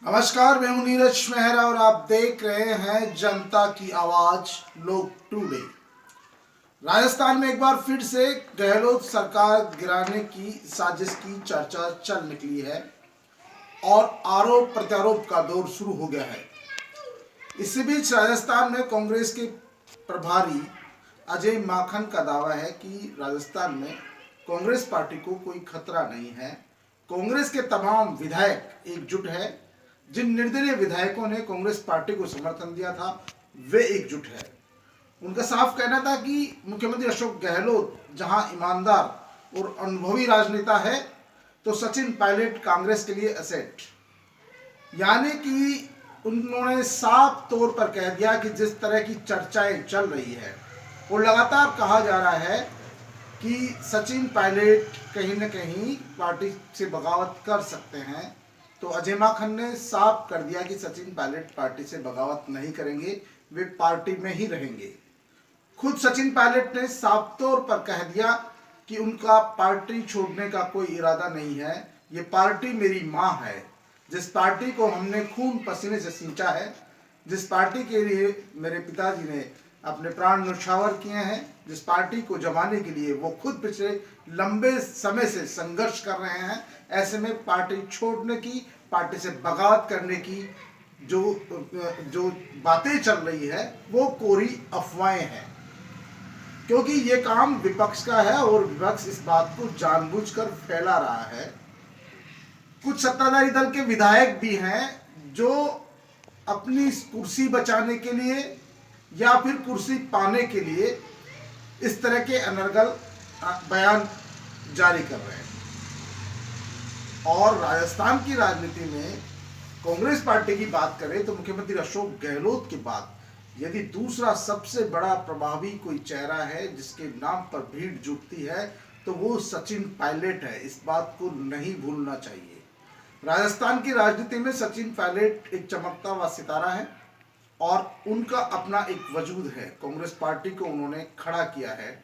नमस्कार, मैं हूं नीरज मेहरा और आप देख रहे हैं जनता की आवाज लोग टुडे। राजस्थान में एक बार फिर से गहलोत सरकार गिराने की साजिश की चर्चा चल निकली है और आरोप प्रत्यारोप का दौर शुरू हो गया है। इसी बीच राजस्थान में कांग्रेस के प्रभारी अजय माखन का दावा है कि राजस्थान में कांग्रेस पार्टी को कोई खतरा नहीं है। कांग्रेस के तमाम विधायक एकजुट है। जिन निर्दलीय विधायकों ने कांग्रेस पार्टी को समर्थन दिया था वे एकजुट है। उनका साफ कहना था कि मुख्यमंत्री अशोक गहलोत जहां ईमानदार और अनुभवी राजनेता है तो सचिन पायलट कांग्रेस के लिए एसेट। यानी कि उन्होंने साफ तौर पर कह दिया कि जिस तरह की चर्चाएं चल रही है और लगातार कहा जा रहा है कि सचिन पायलट कहीं न कहीं पार्टी से बगावत कर सकते हैं, तो अजय माखन ने साफ कर दिया कि सचिन पायलट पार्टी से बगावत नहीं करेंगे, वे पार्टी में ही रहेंगे। खुद सचिन पायलट ने साफ तौर पर कह दिया कि उनका पार्टी छोड़ने का कोई इरादा नहीं है। ये पार्टी मेरी माँ है, जिस पार्टी को हमने खून पसीने से सींचा है, जिस पार्टी के लिए मेरे पिताजी ने अपने प्राण न्यौछावर किए हैं, जिस पार्टी को जमाने के लिए वो खुद पिछले लंबे समय से संघर्ष कर रहे हैं, ऐसे में पार्टी छोड़ने की, पार्टी से बगावत करने की जो जो बातें चल रही है वो कोरी अफवाहें हैं। क्योंकि ये काम विपक्ष का है और विपक्ष इस बात को जानबूझकर फैला रहा है। कुछ सत्ताधारी दल के विधायक भी हैं जो अपनी कुर्सी बचाने के लिए या फिर कुर्सी पाने के लिए इस तरह के अनर्गल बयान जारी कर रहे हैं। और राजस्थान की राजनीति में कांग्रेस पार्टी की बात करें तो मुख्यमंत्री अशोक गहलोत के बाद यदि दूसरा सबसे बड़ा प्रभावी कोई चेहरा है जिसके नाम पर भीड़ जुटती है तो वो सचिन पायलट है। इस बात को नहीं भूलना चाहिए। राजस्थान की राजनीति में सचिन पायलट एक चमकता हुआ सितारा है और उनका अपना एक वजूद है। कांग्रेस पार्टी को उन्होंने खड़ा किया है।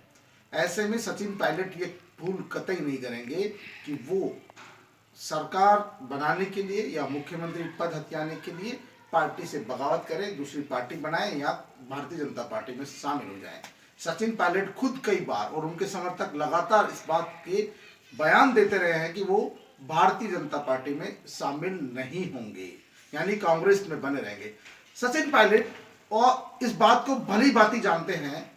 ऐसे में सचिन पायलट ये भूल कतई नहीं करेंगे कि वो सरकार बनाने के लिए या मुख्यमंत्री पद हथियाने के लिए पार्टी से बगावत करें, दूसरी पार्टी बनाएं या भारतीय जनता पार्टी में शामिल हो जाएं। सचिन पायलट खुद कई बार और उनके समर्थक लगातार इस बात के बयान देते रहे हैं कि वो भारतीय जनता पार्टी में शामिल नहीं होंगे, यानी कांग्रेस में बने रहेंगे। सचिन पायलट और इस बात को भली भांति जानते हैं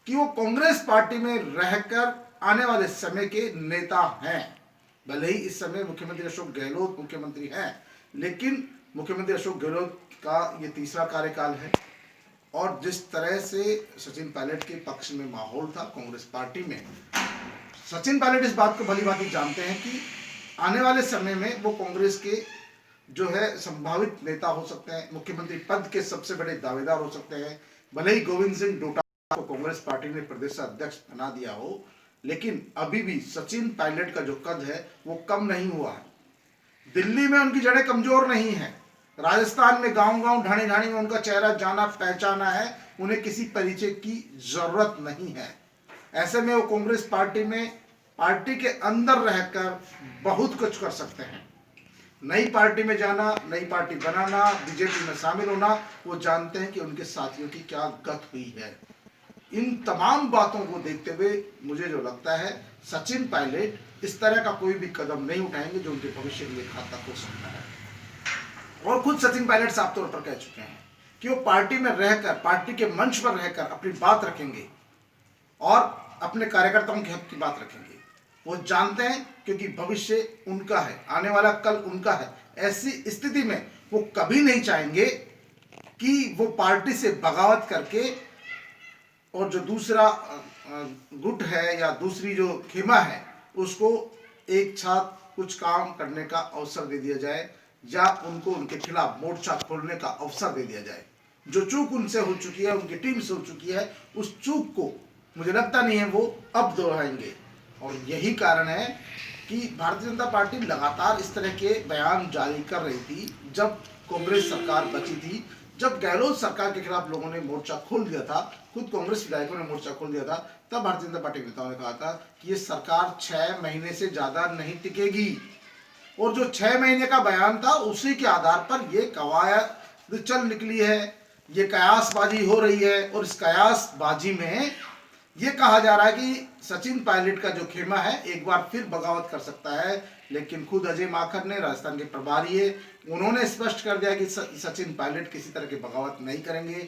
कि वो कांग्रेस पार्टी में रहकर आने वाले समय के नेता हैं। भले ही इस समय मुख्यमंत्री अशोक गहलोत मुख्यमंत्री हैं, लेकिन मुख्यमंत्री अशोक गहलोत का ये तीसरा कार्यकाल है और जिस तरह से सचिन पायलट के पक्ष में माहौल था कांग्रेस पार्टी में, सचिन पायलट इस बात को भली भांति जानते हैं कि आने वाले समय में वो कांग्रेस के जो है संभावित नेता हो सकते हैं, मुख्यमंत्री पद के सबसे बड़े दावेदार हो सकते हैं। भले ही गोविंद सिंह डोटासरा को कांग्रेस पार्टी ने प्रदेश अध्यक्ष बना दिया हो, लेकिन अभी भी सचिन पायलट का जो कद है वो कम नहीं हुआ है। दिल्ली में उनकी जड़ें कमजोर नहीं है। राजस्थान में गांव गांव ढाणी ढाणी में उनका चेहरा जाना पहचाना है। उन्हें किसी परिचय की जरूरत नहीं है। ऐसे में वो कांग्रेस पार्टी में पार्टी के अंदर रहकर बहुत कुछ कर सकते हैं। नई पार्टी में जाना, नई पार्टी बनाना, बीजेपी में शामिल होना, वो जानते हैं कि उनके साथियों की क्या गत हुई है। इन तमाम बातों को देखते हुए मुझे जो लगता है सचिन पायलट इस तरह का कोई भी कदम नहीं उठाएंगे जो उनके भविष्य के लिए घातक हो सकता है। और खुद सचिन पायलट साफ तौर पर कह चुके हैं कि वो पार्टी में रहकर, पार्टी के मंच पर रहकर अपनी बात रखेंगे और अपने कार्यकर्ताओं के हक की बात रखेंगे। वो जानते हैं क्योंकि भविष्य उनका है, आने वाला कल उनका है। ऐसी स्थिति में वो कभी नहीं चाहेंगे कि वो पार्टी से बगावत करके और जो दूसरा गुट है या दूसरी जो खेमा है उसको एक साथ कुछ काम करने का अवसर दे दिया जाए या उनको उनके खिलाफ मोर्चा खोलने का अवसर दे दिया जाए। जो चूक उनसे हो चुकी है, उनकी टीम से हो चुकी है, उस चूक को मुझे लगता नहीं है वो अब दोहराएंगे। और यही कारण है कि भारतीय जनता पार्टी लगातार इस तरह के बयान जारी कर रही थी। जब कांग्रेस सरकार बची थी, जब गहलोत सरकार के खिलाफ लोगों ने मोर्चा खोल दिया था, खुद कांग्रेस विधायकों ने मोर्चा खोल दिया था, तब भारतीय जनता पार्टी के नेताओं ने कहा था कि ये सरकार 6 महीने से ज्यादा नहीं टिकेगी। और जो 6 महीने का बयान था उसी के आधार पर ये कवायद चल निकली है, ये कयासबाजी हो रही है। और इस कयासबाजी में ये कहा जा रहा है कि सचिन पायलट का जो खेमा है एक बार फिर बगावत कर सकता है, लेकिन खुद अजय माकन ने, राजस्थान के प्रभारी है, उन्होंने स्पष्ट कर दिया कि सचिन पायलट किसी तरह की बगावत नहीं करेंगे।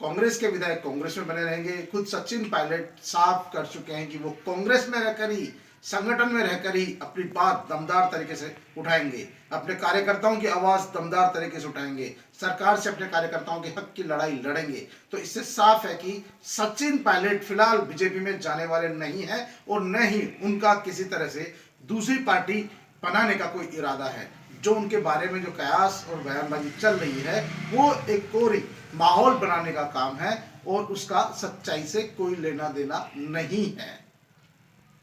कांग्रेस के विधायक कांग्रेस में बने रहेंगे। खुद सचिन पायलट साफ कर चुके हैं कि वो कांग्रेस में रहकर ही, संगठन में रहकर ही अपनी बात दमदार तरीके से उठाएंगे, अपने कार्यकर्ताओं की आवाज दमदार तरीके से उठाएंगे, सरकार से अपने कार्यकर्ताओं के हक की लड़ाई लड़ेंगे। तो इससे साफ है कि सचिन पायलट फिलहाल बीजेपी में जाने वाले नहीं है और न ही उनका किसी तरह से दूसरी पार्टी बनाने का कोई इरादा है। जो उनके बारे में जो कयास और बयानबाजी चल रही है वो एक कोरी माहौल बनाने का काम है और उसका सच्चाई से कोई लेना देना नहीं है।